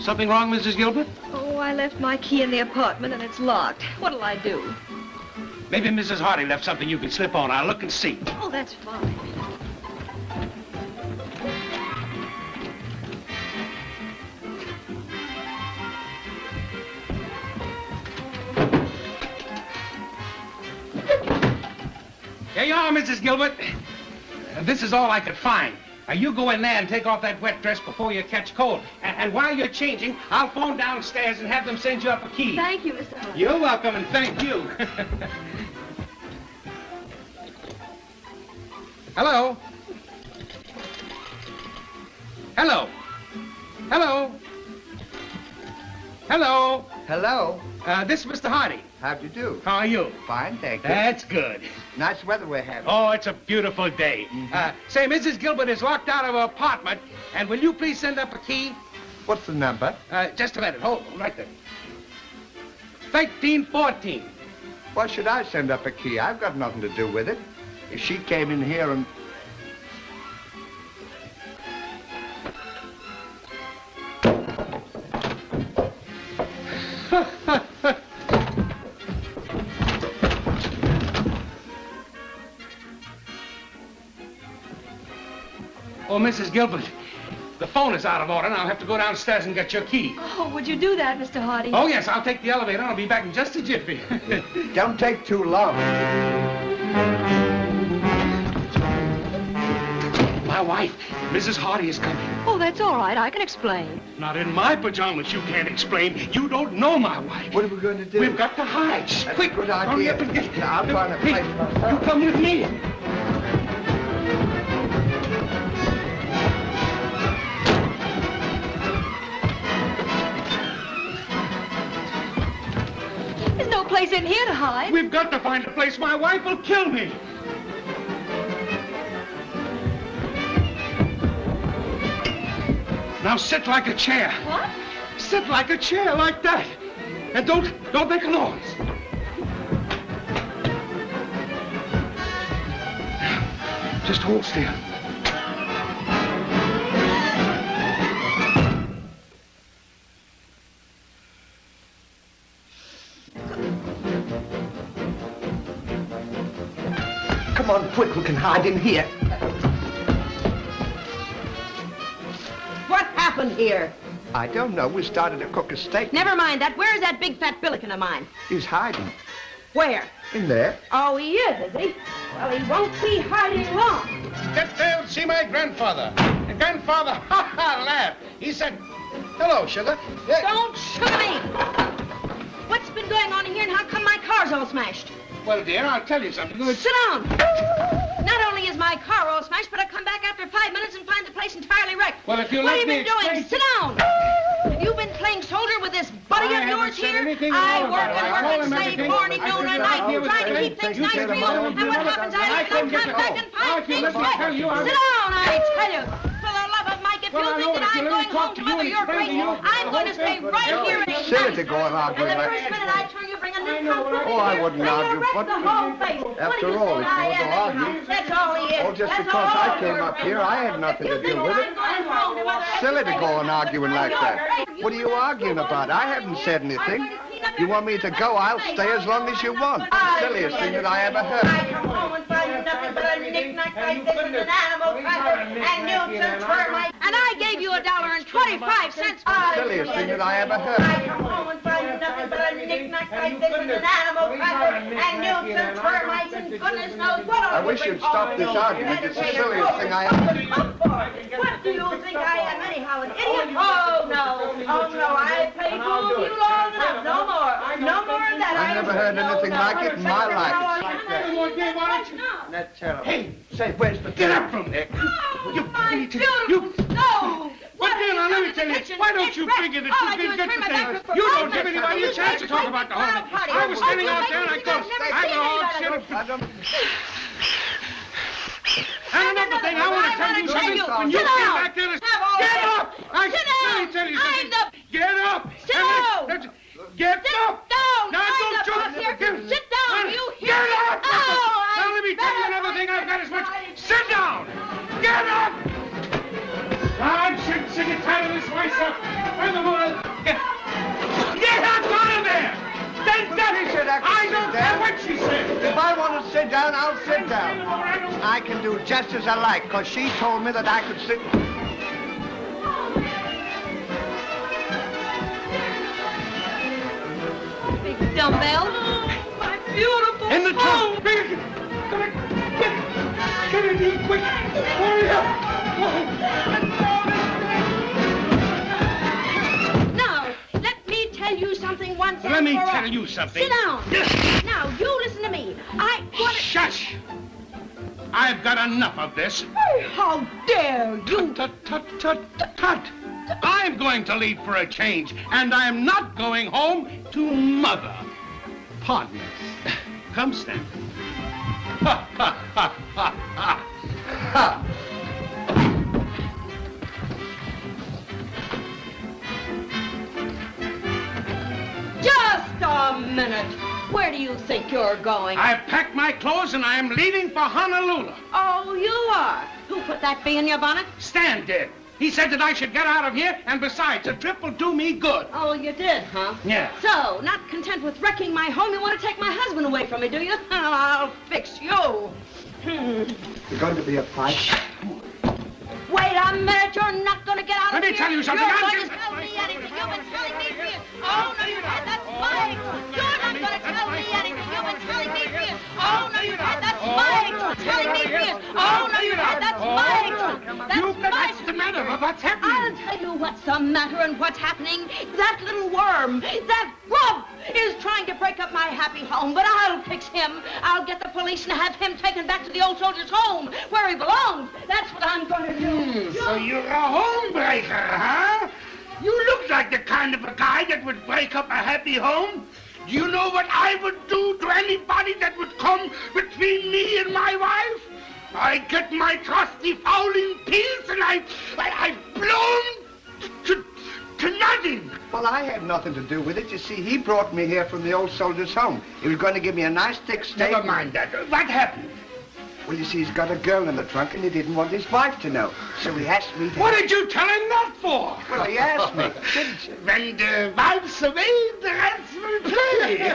Something wrong, Mrs. Gilbert? Oh, I left my key in the apartment and it's locked. What'll I do? Maybe Mrs. Hardy left something you can slip on. I'll look and see. Oh, that's fine. Here you are, Mrs. Gilbert. This is all I could find. Now, you go in there and take off that wet dress before you catch cold. And while you're changing, I'll phone downstairs and have them send you up a key. Thank you, Mr. Hardy. You're welcome, and thank you. Hello? Hello? Hello? Hello? Hello. This is Mr. Hardy. How do you do? How are you? Fine, thank you. That's good. Nice weather we're having. Oh, it's a beautiful day. Say, Mrs. Gilbert is locked out of her apartment, and will you please send up a key? What's the number? Just a minute. Hold right there. 1314. Why should I send up a key? I've got nothing to do with it. If she came in here and... Oh, Mrs. Gilbert, the phone is out of order, and I'll have to go downstairs and get your key. Oh, would you do that, Mr. Hardy? Oh, yes, I'll take the elevator, and I'll be back in just a jiffy. Don't take too long. My wife, Mrs. Hardy, is coming. Oh, that's all right. I can explain. Not in my pajamas, you can't explain. You don't know my wife. What are we going to do? We've got to hide. Shh, quick, good hurry idea. up and get... I'll find a Hey, place myself. you come with me. There's no place in here to hide. We've got to find a place. My wife will kill me. Now sit like a chair. What? Sit like a chair, like that. And don't make a noise. Just hold still. Come on, quick, we can hide in here. What happened here? I don't know. We started to cook a steak. Never mind that. Where's that big fat billiken of mine? He's hiding. Where? In there. Oh, he is he? Well, he won't be hiding long. Get there and see my grandfather. And grandfather, laughed. He said, hello, sugar. Yeah. Don't sugar me! What's been going on in here and how come my car's all smashed? Well, dear, I'll tell you something. Sit down! Not only is my car all smashed, but I come back after 5 minutes and find the place entirely wrecked. Well, if you what let have me you been doing? explain- Sit down! Have you been playing soldier with this buddy I of haven't yours said here? anything at I all work about it. and I work told and him save everything. morning, I noon, figured and out night, he was trying to saying keep things you nice said for you. about him, And you what never happens, got- I I don't couldn't come get back the and call. find If you things let me tell you, I wrecked. will- Sit down, I tell you. For the love of Mike, if Well, you I think know, that but if you I'm let me going talk home to to you mother and your explain to drink, you, I'm going to stay right here and Silly to go and argue And the like first that. minute I turn you bring a new comfort Oh, I wouldn't argue, but the whole place. after all, if you were to argue- That's all he is. Oh, just That's because all I came up here, I had nothing to do with it. it. Silly to go on arguing like that. What are you arguing about? I haven't said anything. You want me to go, I'll stay as long as you want. The silliest thing that I ever I heard. come home and find nothing but a knick-knack like this and an animal cracker and newts and termites. And I gave you $1.25. Silliest thing that I ever I heard. come home and find nothing but a knick-knack like this and an animal cracker and newts and termites and goodness knows what all I wish you'd stop this argument. It's the silliest thing I ever... What do you think I am anyhow, an idiot? Oh, no. Oh, no, I played fool you long enough. No more. No more of that. I never heard anything like it in my life. That's terrible. Hey, Say, where's the... get up from there. You my beautiful stove! But then, let me tell you, why don't you figure that you can get the thing? You don't give anybody a chance to talk about the whole thing. I was standing out there and I thought, I know shit. I don't... And another thing, I want to tell you something. When you Sit came down. back there, Have all get that. up! Let me tell you something. Get up! Sit down. Get Sit up! down! Now, I'm don't the you... boss here. Sit down, you hear Get me? up! Oh, Now, let me tell you another thing. I've got as much... Sit down! Get up! I'm sick and tired of this myself. Furthermore... that I can sit down. What she said. If I want to sit down, I'll sit down. I can do just as I like, because she told me that I could sit... Big dumbbell. My beautiful In the home. trunk. Bring it. Come on. Get it in quick. Hurry up. Now, let me tell you something once Let and me for all. tell you something. Sit down. Now, you listen to me. I want to... Shush. I've got enough of this. How dare you? Tut, tut, tut, tut, tut. I'm going to leave for a change, and I'm not going home to Mother. Pardon us. Come, Stanton. Ha, ha, ha, ha, ha. Ha. Just a minute. Where do you think you're going? I've packed my clothes, and I'm leaving for Honolulu. Oh, you are. Who put that bee in your bonnet? Stan did. He said that I should get out of here, and besides, a trip will do me good. Oh, you did, huh? Yeah. So, not content with wrecking my home, you want to take my husband away from me, do you? I'll fix you. You're going to be a fight? Wait a minute, you're not going to get out Let of me here. tell you something. You're I'll going just- to tell me anything. You've been telling me for years. Oh, no, you had that spike. You're not going to tell me anything. You've been telling me for years. Oh, no, you had that spike. Telling me for years. Oh, no, you had that spike. What's the matter? What's I'll happening? tell you what's the matter and what's happening. That little worm, that grub, is trying to break up my happy home, but I'll fix him. I'll get the police and have him taken back to the old soldier's home, where he belongs. That's what I'm going to do. So you're a homebreaker, huh? You look like the kind of a guy that would break up a happy home. Do you know what I would do to anybody that would come between me and my wife? I get my trusty fouling pills and I blow 'em to nothing. Well, I had nothing to do with it. You see, he brought me here from the old soldier's home. He was going to give me a nice thick steak. Never mind that. What happened? Well, you see, he's got a girl in the trunk, and he didn't want his wife to know. So he asked me to... What did you tell him that for? Well, he asked me. Didn't you? When the wife's away, the rest will play.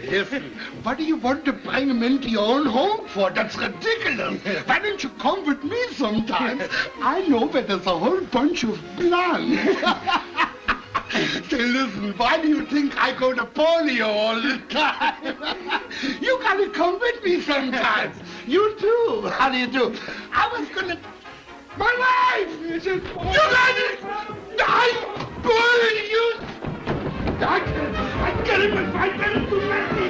Listen, what do you want to bring him into your own home for? That's ridiculous. Why don't you come with me sometimes? I know where there's a whole bunch of plants. Say, listen, why do you think I go to polio all the time? You gotta come with me sometimes. You too. How do you do? I was gonna... My wife! You got it! I bully you! I get him if I get him to let me.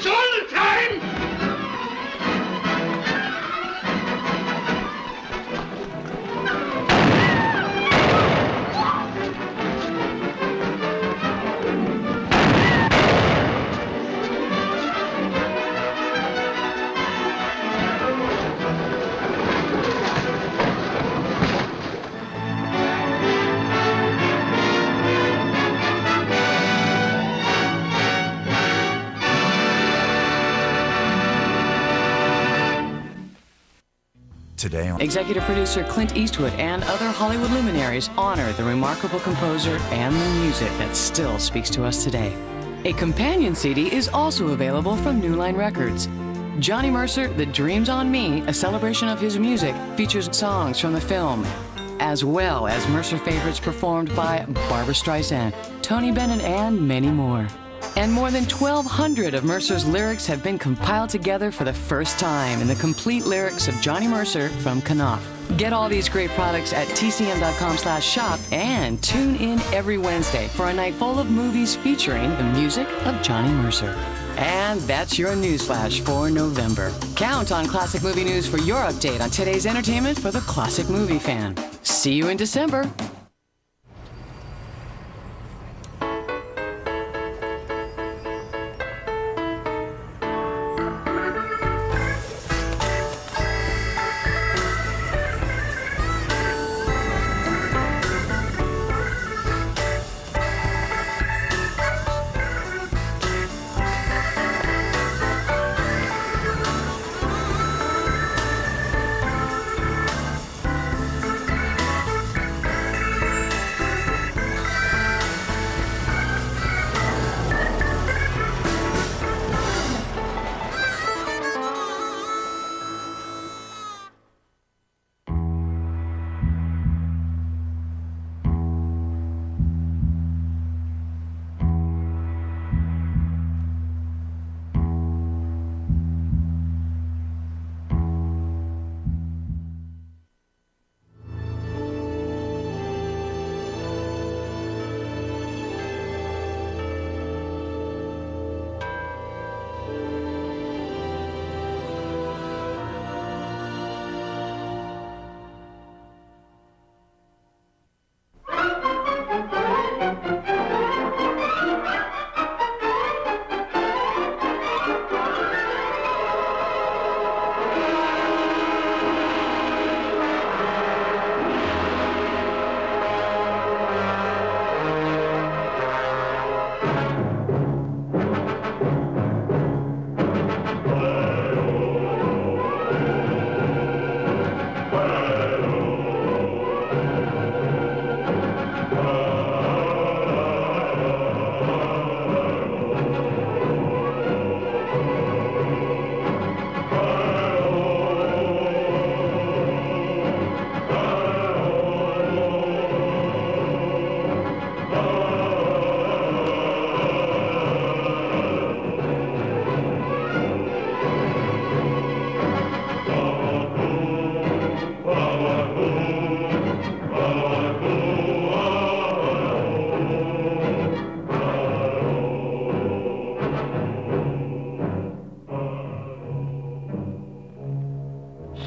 All the time! Today on Executive producer Clint Eastwood and other Hollywood luminaries honor the remarkable composer and the music that still speaks to us today. A companion CD is also available from New Line Records. Johnny Mercer, The Dreams on Me, a celebration of his music, features songs from the film, as well as Mercer favorites performed by Barbra Streisand, Tony Bennett, and many more. And more than 1,200 of Mercer's lyrics have been compiled together for the first time in the complete lyrics of Johnny Mercer from Knopf. Get all these great products at tcm.com/shop and tune in every Wednesday for a night full of movies featuring the music of Johnny Mercer. And that's your newsflash for November. Count on Classic Movie News for your update on today's entertainment for the classic movie fan. See you in December.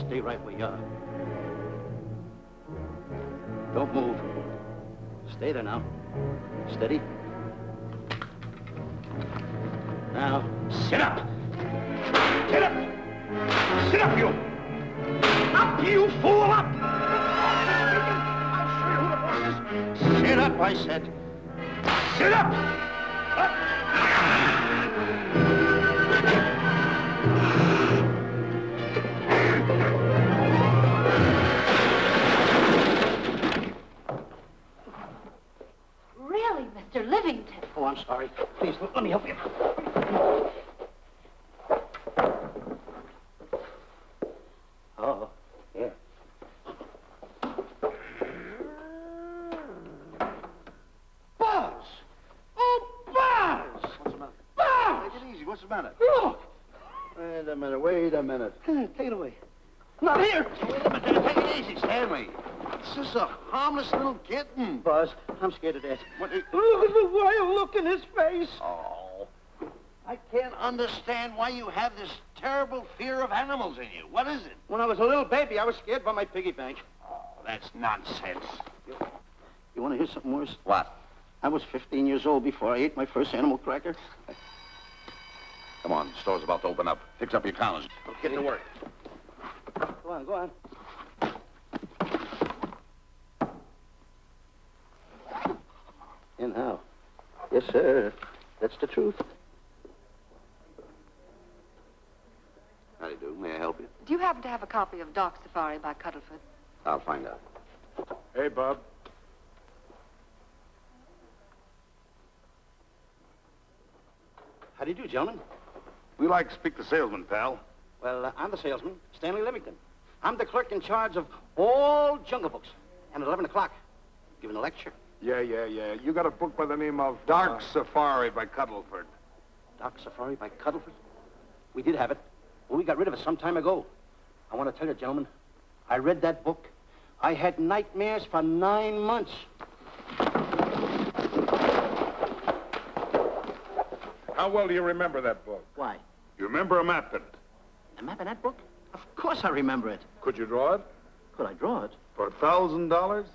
Stay right where you are. Don't move. Stay there now. Steady. Now, sit up. Sit up. Sit up, you. Up, you fool, up. I'll show you who the boss is. Sit up, I said. Sit up. Up. Really, Mr. Livington? Oh, I'm sorry. Please, let me help you. Oh, yeah. Buzz! Oh, Buzz! What's the matter? Buzz! Take it easy. What's the matter? Look! Wait a minute. Take it away. Not here! Wait a minute. Take it easy, Stanley. This is a harmless little kitten. Buzz, I'm scared to death. What? Look at the wild look in his face. Oh. I can't understand why you have this terrible fear of animals in you. What is it? When I was a little baby, I was scared by my piggy bank. Oh, that's nonsense. You want to hear something worse? What? I was 15 years old before I ate my first animal cracker. Come on, the store's about to open up. Fix up your counters. Get to work. Go on, go on. And how? Yes, sir. That's the truth. How do you do? May I help you? Do you happen to have a copy of Doc Safari by Cuddleford? I'll find out. Hey, Bob. How do you do, gentlemen? We like to speak to salesman, pal. Well, I'm the salesman, Stanley Livington. I'm the clerk in charge of all Jungle Books. And at 11 o'clock, giving a lecture. Yeah. You got a book by the name of Dark Safari by Cuddleford. Dark Safari by Cuddleford? We did have it. Well, we got rid of it some time ago. I want to tell you, gentlemen, I read that book. I had nightmares for 9 months. How well do you remember that book? Why? You remember a map in it? A map in that book? Of course I remember it. Could you draw it? Could I draw it? For $1,000?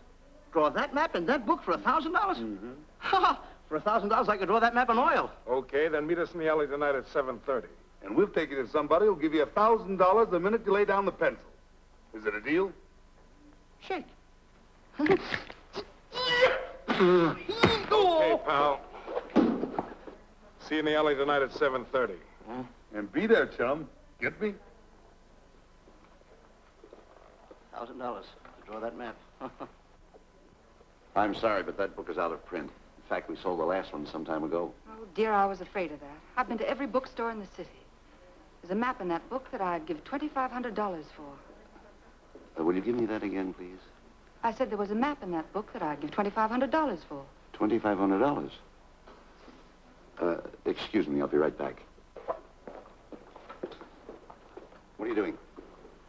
Draw that map in that book for $1,000? Mm-hmm. Ha! For $1,000, I could draw that map in oil. Okay, then meet us in the alley tonight at 7:30. And we'll take you to somebody who'll give you $1,000 the minute you lay down the pencil. Is it a deal? Shake. Okay, pal. See you in the alley tonight at 7:30. And be there, chum. Get me? $1,000 to draw that map. I'm sorry, but that book is out of print. In fact, we sold the last one some time ago. Oh, dear, I was afraid of that. I've been to every bookstore in the city. There's a map in that book that I'd give $2,500 for. Will you give me that again, please? I said there was a map in that book that I'd give $2,500 for. $2,500? Excuse me, I'll be right back. What are you doing?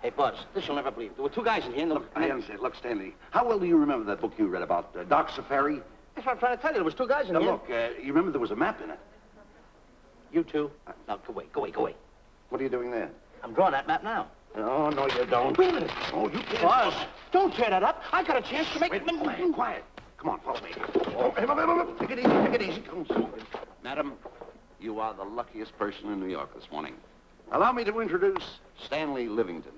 Hey, Buzz, this you'll never believe. There were two guys in here and look, I understand. Look, Stanley, how well do you remember that book you read about, Doc Safari? That's what I'm trying to tell you. There was two guys in here. Look, you remember there was a map in it? You two? Now, go away. What are you doing there? I'm drawing that map now. No, you don't. Wait a minute. Oh, you can't. Buzz, don't tear that up. I got a chance to make... Wait, quiet. Come on, follow me. Oh, take it easy. Come on. Madam, you are the luckiest person in New York this morning. Allow me to introduce Stanley Livington,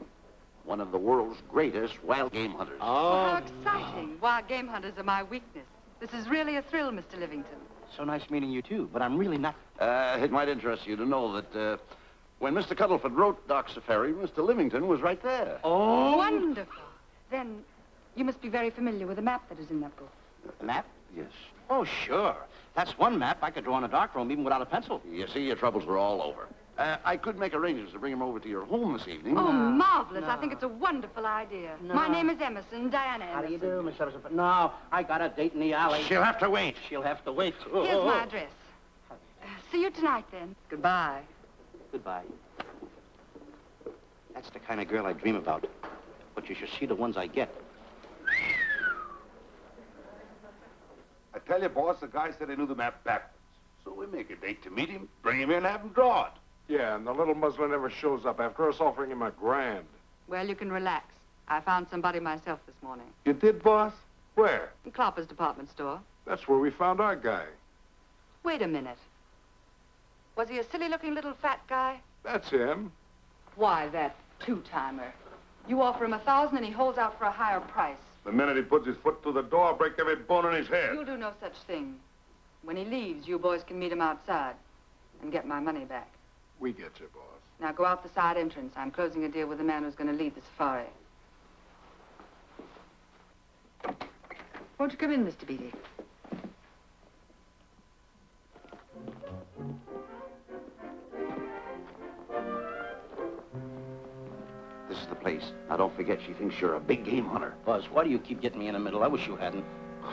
one of the world's greatest wild game hunters. Oh, how exciting. Wild game hunters are my weakness. This is really a thrill, Mr. Livington. So nice meeting you, too, but I'm really not... It might interest you to know that, when Mr. Cuddleford wrote Doc Safari, Mr. Livington was right there. Oh! Wonderful. Then you must be very familiar with the map that is in that book. The map? Yes. Oh, sure. That's one map I could draw in a darkroom even without a pencil. You see, your troubles were all over. I could make arrangements to bring him over to your home this evening. Oh, marvelous. I think it's a wonderful idea. My name is Emerson, Diana Emerson. How do you do, Miss Emerson? No, I got a date in the alley. She'll have to wait. Here's my address. See you tonight, then. Goodbye. Goodbye. That's the kind of girl I dream about. But you should see the ones I get. I tell you, boss, the guy said he knew the map backwards. So we make a date to meet him, bring him in, have him draw it. Yeah, and the little muzzler never shows up after us offering him $1,000. Well, you can relax. I found somebody myself this morning. You did, boss? Where? In Clopper's department store. That's where we found our guy. Wait a minute. Was he a silly-looking little fat guy? That's him. Why, that two-timer. You offer him $1,000 and he holds out for a higher price. The minute he puts his foot through the door, I'll break every bone in his head. You'll do no such thing. When he leaves, you boys can meet him outside and get my money back. We get you, boss. Now go out the side entrance. I'm closing a deal with the man who's going to lead the safari. Won't you come in, Mr. Beatty? This is the place. Now, don't forget, she thinks you're a big game hunter. Buzz, why do you keep getting me in the middle? I wish you hadn't.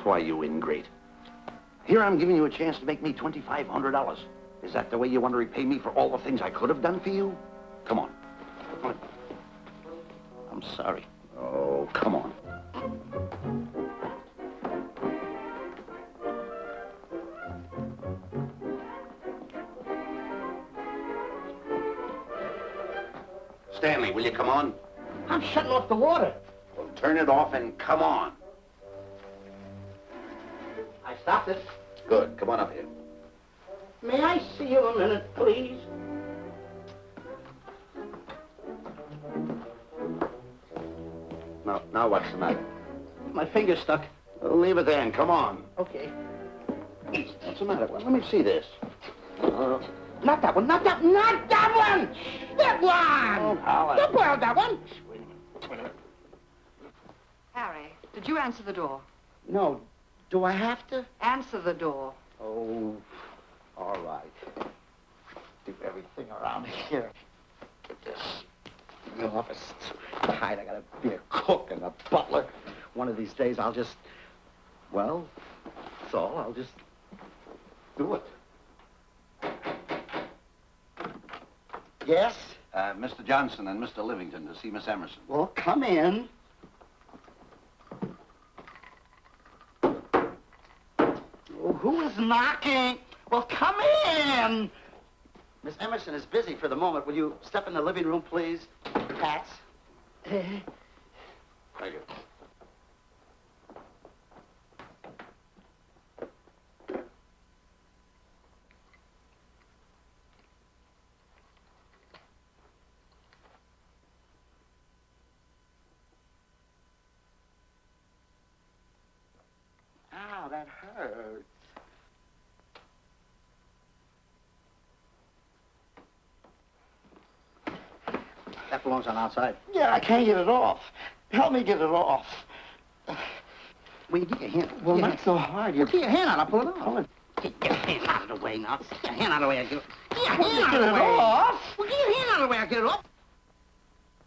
Why, you ingrate. Here I'm giving you a chance to make me $2,500. Is that the way you want to repay me for all the things I could have done for you? Come on. Come on. I'm sorry. Oh, come on. Stanley, will you come on? I'm shutting off the water. Well, turn it off and come on. I stopped it. Good. Come on up here. May I see you a minute, please? Now what's the matter? My finger's stuck. Leave it there and come on. Okay. What's the matter? Well, let me see this. Not that one, not that one! That one! Oh, Howard. Don't borrow that one! Wait a minute. Harry, did you answer the door? No. Do I have to? Answer the door. Oh, all right. Do everything around here. Get this. The office is tight. I gotta be a cook and a butler. One of these days I'll just, well, that's all. I'll just do it. Yes? Mr. Johnson and Mr. Livington to see Miss Emerson. Well, come in. Oh, who is knocking? Well, come in. Miss Emerson is busy for the moment. Will you step in the living room, please? Hats. Thank you. Ow, that hurts. That belongs on outside. Yeah, I can't get it off. Help me get it off. Will you get your hand? Well, not so hard. Get your hand out. I'll pull it off. Get your hand out of the way now. Get your hand out of the way. Get your hand out of the way. Off? Well, get your hand out of the way. I'll get it off.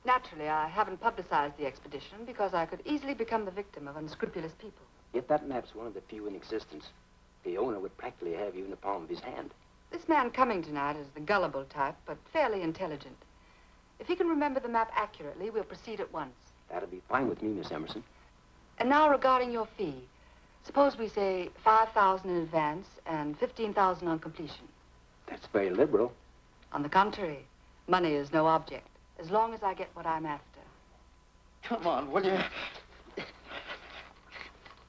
Naturally, I haven't publicized the expedition because I could easily become the victim of unscrupulous people. If that map's one of the few in existence, the owner would practically have you in the palm of his hand. This man coming tonight is the gullible type, but fairly intelligent. If he can remember the map accurately, we'll proceed at once. That'll be fine with me, Miss Emerson. And now regarding your fee. Suppose we say $5,000 in advance and $15,000 on completion. That's very liberal. On the contrary, money is no object, as long as I get what I'm after. Come on, will you?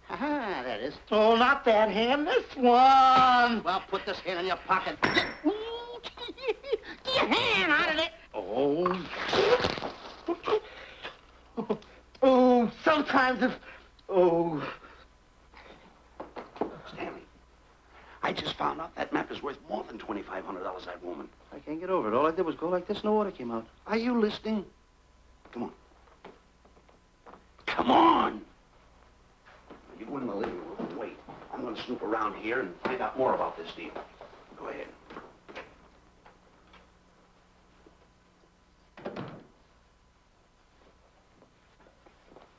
Ah, that is. Oh, not that hand, this one. Well, put this hand in your pocket. Get your hand out of it. Oh. Oh, sometimes if... Oh. Stanley, I just found out that map is worth more than $2,500, that woman. I can't get over it. All I did was go like this and the water came out. Are you listening? Come on. Come on! You go in the living room and wait. I'm going to snoop around here and find out more about this deal. Go ahead.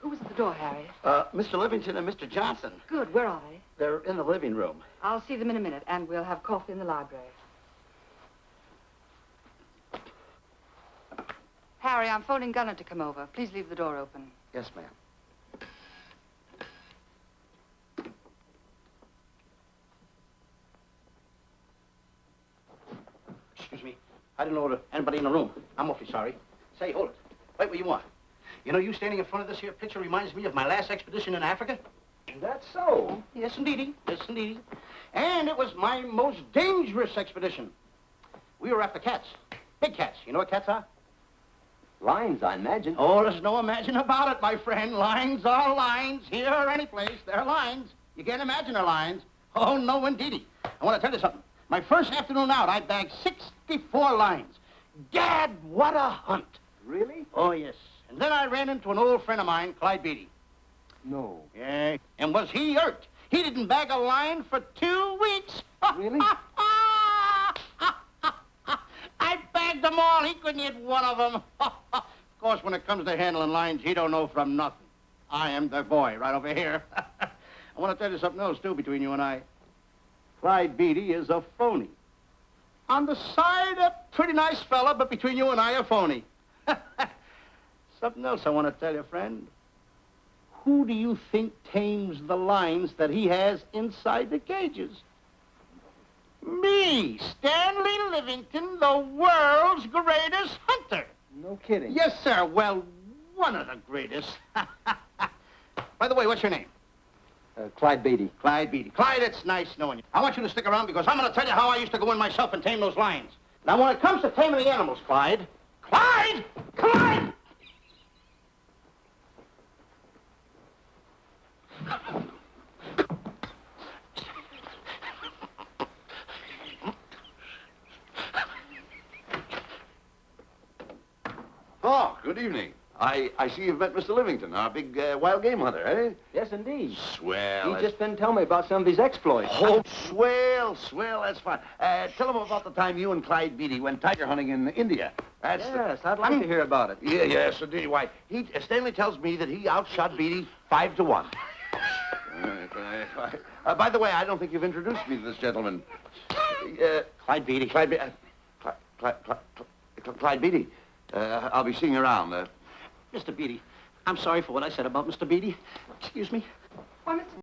Who was at the door, Harry? Mr. Livington and Mr. Johnson. Good, where are they? They're in the living room. I'll see them in a minute, and we'll have coffee in the library. Harry, I'm phoning Gunner to come over. Please leave the door open. Yes, ma'am. Excuse me. I didn't know there was anybody in the room. I'm awfully sorry. Say, hold it. Wait where you are. You know, you standing in front of this here picture reminds me of my last expedition in Africa. That's so. Yes, indeedy. Yes, indeedy. And it was my most dangerous expedition. We were after cats. Big cats. You know what cats are? Lions, I imagine. Oh, there's no imagine about it, my friend. Lines are lines. Here or any place, they're lines. You can't imagine they're lines. Oh, no, indeedy. I want to tell you something. My first afternoon out, I bagged 64 lines. Gad, what a hunt. Really? Oh, yes. And then I ran into an old friend of mine, Clyde Beatty. No. Yeah. And was he hurt? He didn't bag a line for 2 weeks. Really? I bagged them all. He couldn't hit one of them. Of course, when it comes to handling lines, he don't know from nothing. I am the boy right over here. I want to tell you something else, too, between you and I. Clyde Beatty is a phony. On the side, a pretty nice fella, but between you and I, a phony. Something else I want to tell you, friend. Who do you think tames the lines that he has inside the cages? Me, Stanley Livington, the world's greatest hunter. No kidding. Yes, sir. Well, one of the greatest. By the way, what's your name? Clyde Beatty. Clyde Beatty. Clyde, it's nice knowing you. I want you to stick around because I'm going to tell you how I used to go in myself and tame those lions. Now, when it comes to taming the animals, Clyde... Clyde! Clyde! Oh, good evening. I see you've met Mr. Livington, our big wild game hunter, eh? Yes, indeed. Swell. He just been telling me about some of his exploits. Oh, swell, that's fine. Tell him about the time you and Clyde Beatty went tiger hunting in India. Yes, I'd like to hear about it. Yeah, yes, indeed. Why, Stanley tells me that he outshot Beatty 5-1. By the way, I don't think you've introduced me to this gentleman. Clyde Beatty. Clyde Beatty. I'll be seeing you around. Mr. Beatty, I'm sorry for what I said about Mr. Beatty. Excuse me. Why, Mr.